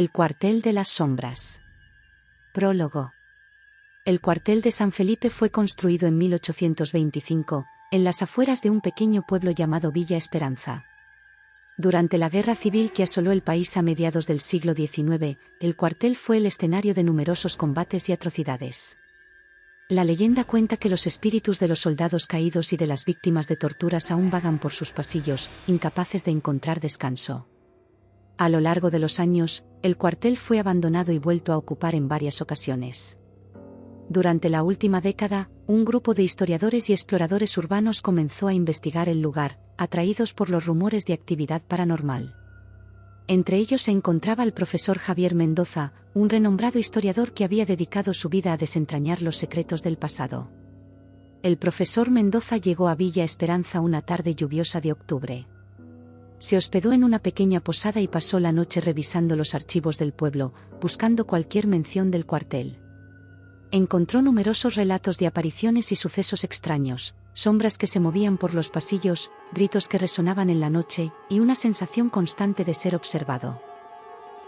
El cuartel de las sombras. Prólogo. El cuartel de San Felipe fue construido en 1825, en las afueras de un pequeño pueblo llamado Villa Esperanza. Durante la guerra civil que asoló el país a mediados del siglo XIX, el cuartel fue el escenario de numerosos combates y atrocidades. La leyenda cuenta que los espíritus de los soldados caídos y de las víctimas de torturas aún vagan por sus pasillos, incapaces de encontrar descanso. A lo largo de los años, el cuartel fue abandonado y vuelto a ocupar en varias ocasiones. Durante la última década, un grupo de historiadores y exploradores urbanos comenzó a investigar el lugar, atraídos por los rumores de actividad paranormal. Entre ellos se encontraba el profesor Javier Mendoza, un renombrado historiador que había dedicado su vida a desentrañar los secretos del pasado. El profesor Mendoza llegó a Villa Esperanza una tarde lluviosa de octubre. Se hospedó en una pequeña posada y pasó la noche revisando los archivos del pueblo, buscando cualquier mención del cuartel. Encontró numerosos relatos de apariciones y sucesos extraños, sombras que se movían por los pasillos, gritos que resonaban en la noche, y una sensación constante de ser observado.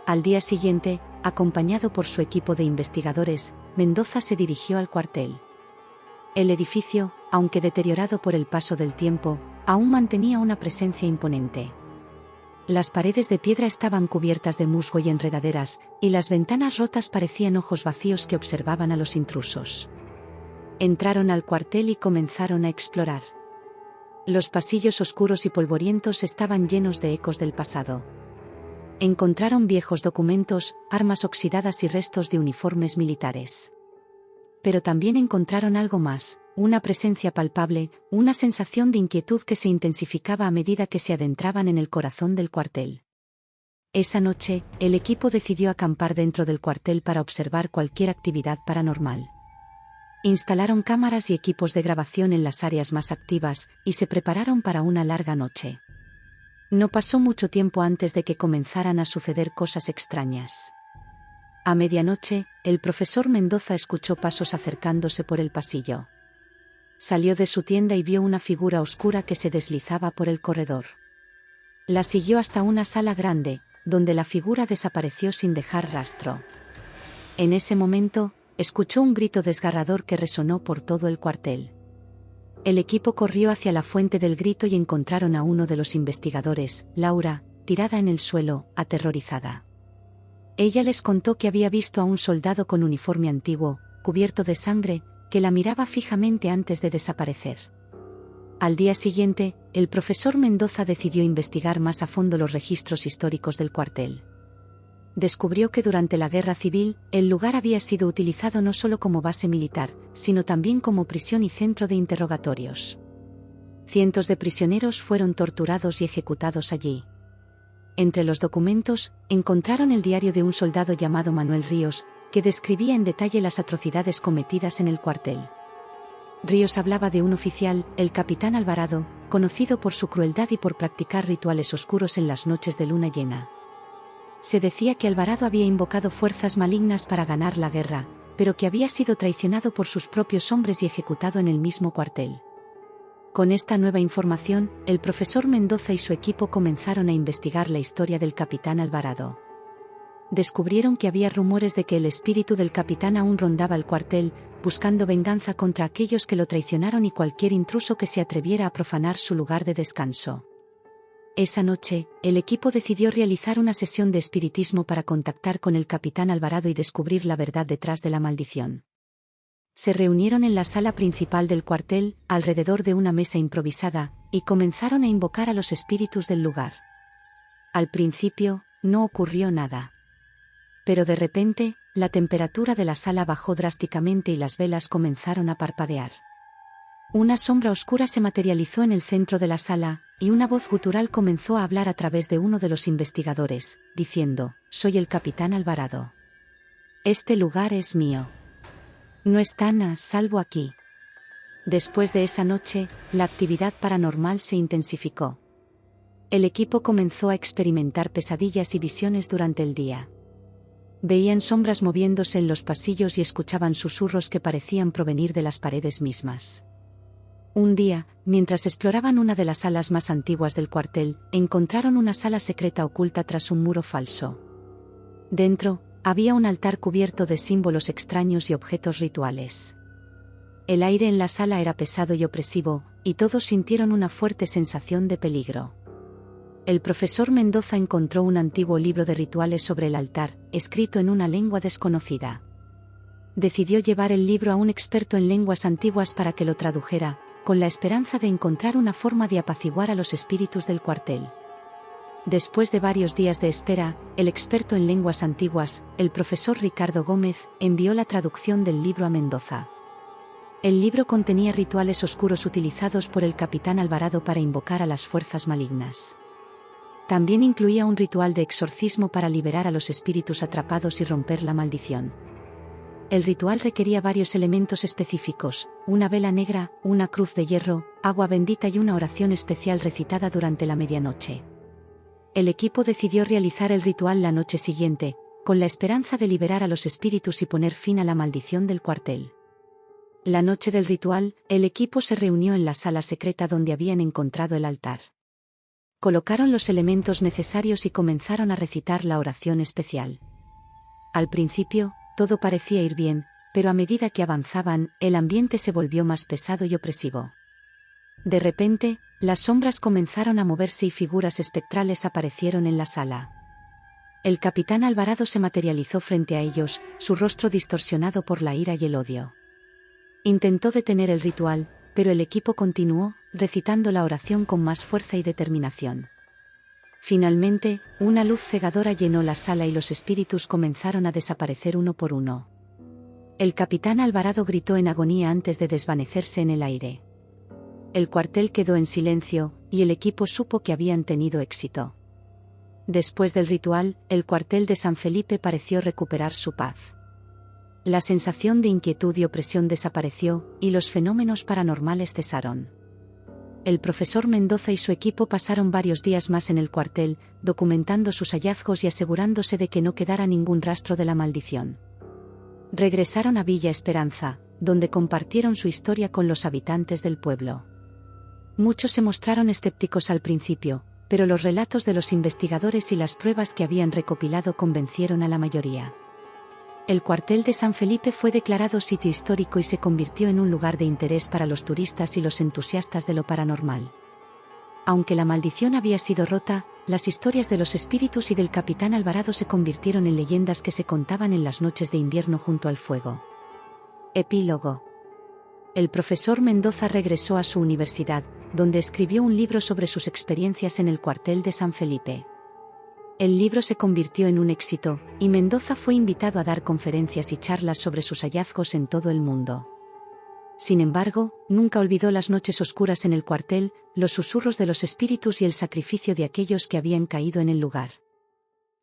Al día siguiente, acompañado por su equipo de investigadores, Mendoza se dirigió al cuartel. El edificio, aunque deteriorado por el paso del tiempo, aún mantenía una presencia imponente. Las paredes de piedra estaban cubiertas de musgo y enredaderas, y las ventanas rotas parecían ojos vacíos que observaban a los intrusos. Entraron al cuartel y comenzaron a explorar. Los pasillos oscuros y polvorientos estaban llenos de ecos del pasado. Encontraron viejos documentos, armas oxidadas y restos de uniformes militares. Pero también encontraron algo más, una presencia palpable, una sensación de inquietud que se intensificaba a medida que se adentraban en el corazón del cuartel. Esa noche, el equipo decidió acampar dentro del cuartel para observar cualquier actividad paranormal. Instalaron cámaras y equipos de grabación en las áreas más activas, y se prepararon para una larga noche. No pasó mucho tiempo antes de que comenzaran a suceder cosas extrañas. A medianoche, el profesor Mendoza escuchó pasos acercándose por el pasillo. Salió de su tienda y vio una figura oscura que se deslizaba por el corredor. La siguió hasta una sala grande, donde la figura desapareció sin dejar rastro. En ese momento, escuchó un grito desgarrador que resonó por todo el cuartel. El equipo corrió hacia la fuente del grito y encontraron a uno de los investigadores, Laura, tirada en el suelo, aterrorizada. Ella les contó que había visto a un soldado con uniforme antiguo, cubierto de sangre, que la miraba fijamente antes de desaparecer. Al día siguiente, el profesor Mendoza decidió investigar más a fondo los registros históricos del cuartel. Descubrió que durante la Guerra Civil, el lugar había sido utilizado no solo como base militar, sino también como prisión y centro de interrogatorios. Cientos de prisioneros fueron torturados y ejecutados allí. Entre los documentos, encontraron el diario de un soldado llamado Manuel Ríos, que describía en detalle las atrocidades cometidas en el cuartel. Ríos hablaba de un oficial, el capitán Alvarado, conocido por su crueldad y por practicar rituales oscuros en las noches de luna llena. Se decía que Alvarado había invocado fuerzas malignas para ganar la guerra, pero que había sido traicionado por sus propios hombres y ejecutado en el mismo cuartel. Con esta nueva información, el profesor Mendoza y su equipo comenzaron a investigar la historia del capitán Alvarado. Descubrieron que había rumores de que el espíritu del capitán aún rondaba el cuartel, buscando venganza contra aquellos que lo traicionaron y cualquier intruso que se atreviera a profanar su lugar de descanso. Esa noche, el equipo decidió realizar una sesión de espiritismo para contactar con el capitán Alvarado y descubrir la verdad detrás de la maldición. Se reunieron en la sala principal del cuartel, alrededor de una mesa improvisada, y comenzaron a invocar a los espíritus del lugar. Al principio, no ocurrió nada. Pero de repente, la temperatura de la sala bajó drásticamente y las velas comenzaron a parpadear. Una sombra oscura se materializó en el centro de la sala, y una voz gutural comenzó a hablar a través de uno de los investigadores, diciendo: «Soy el capitán Alvarado. Este lugar es mío. No están a salvo aquí». Después de esa noche, la actividad paranormal se intensificó. El equipo comenzó a experimentar pesadillas y visiones durante el día. Veían sombras moviéndose en los pasillos y escuchaban susurros que parecían provenir de las paredes mismas. Un día, mientras exploraban una de las salas más antiguas del cuartel, encontraron una sala secreta oculta tras un muro falso. Dentro, había un altar cubierto de símbolos extraños y objetos rituales. El aire en la sala era pesado y opresivo, y todos sintieron una fuerte sensación de peligro. El profesor Mendoza encontró un antiguo libro de rituales sobre el altar, escrito en una lengua desconocida. Decidió llevar el libro a un experto en lenguas antiguas para que lo tradujera, con la esperanza de encontrar una forma de apaciguar a los espíritus del cuartel. Después de varios días de espera, el experto en lenguas antiguas, el profesor Ricardo Gómez, envió la traducción del libro a Mendoza. El libro contenía rituales oscuros utilizados por el capitán Alvarado para invocar a las fuerzas malignas. También incluía un ritual de exorcismo para liberar a los espíritus atrapados y romper la maldición. El ritual requería varios elementos específicos: una vela negra, una cruz de hierro, agua bendita y una oración especial recitada durante la medianoche. El equipo decidió realizar el ritual la noche siguiente, con la esperanza de liberar a los espíritus y poner fin a la maldición del cuartel. La noche del ritual, el equipo se reunió en la sala secreta donde habían encontrado el altar. Colocaron los elementos necesarios y comenzaron a recitar la oración especial. Al principio, todo parecía ir bien, pero a medida que avanzaban, el ambiente se volvió más pesado y opresivo. De repente, las sombras comenzaron a moverse y figuras espectrales aparecieron en la sala. El capitán Alvarado se materializó frente a ellos, su rostro distorsionado por la ira y el odio. Intentó detener el ritual, pero el equipo continuó, recitando la oración con más fuerza y determinación. Finalmente, una luz cegadora llenó la sala y los espíritus comenzaron a desaparecer uno por uno. El capitán Alvarado gritó en agonía antes de desvanecerse en el aire. El cuartel quedó en silencio, y el equipo supo que habían tenido éxito. Después del ritual, el cuartel de San Felipe pareció recuperar su paz. La sensación de inquietud y opresión desapareció, y los fenómenos paranormales cesaron. El profesor Mendoza y su equipo pasaron varios días más en el cuartel, documentando sus hallazgos y asegurándose de que no quedara ningún rastro de la maldición. Regresaron a Villa Esperanza, donde compartieron su historia con los habitantes del pueblo. Muchos se mostraron escépticos al principio, pero los relatos de los investigadores y las pruebas que habían recopilado convencieron a la mayoría. El cuartel de San Felipe fue declarado sitio histórico y se convirtió en un lugar de interés para los turistas y los entusiastas de lo paranormal. Aunque la maldición había sido rota, las historias de los espíritus y del capitán Alvarado se convirtieron en leyendas que se contaban en las noches de invierno junto al fuego. Epílogo. El profesor Mendoza regresó a su universidad, donde escribió un libro sobre sus experiencias en el cuartel de San Felipe. El libro se convirtió en un éxito, y Mendoza fue invitado a dar conferencias y charlas sobre sus hallazgos en todo el mundo. Sin embargo, nunca olvidó las noches oscuras en el cuartel, los susurros de los espíritus y el sacrificio de aquellos que habían caído en el lugar.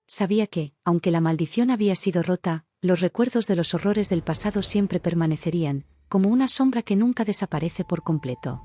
Sabía que, aunque la maldición había sido rota, los recuerdos de los horrores del pasado siempre permanecerían, como una sombra que nunca desaparece por completo.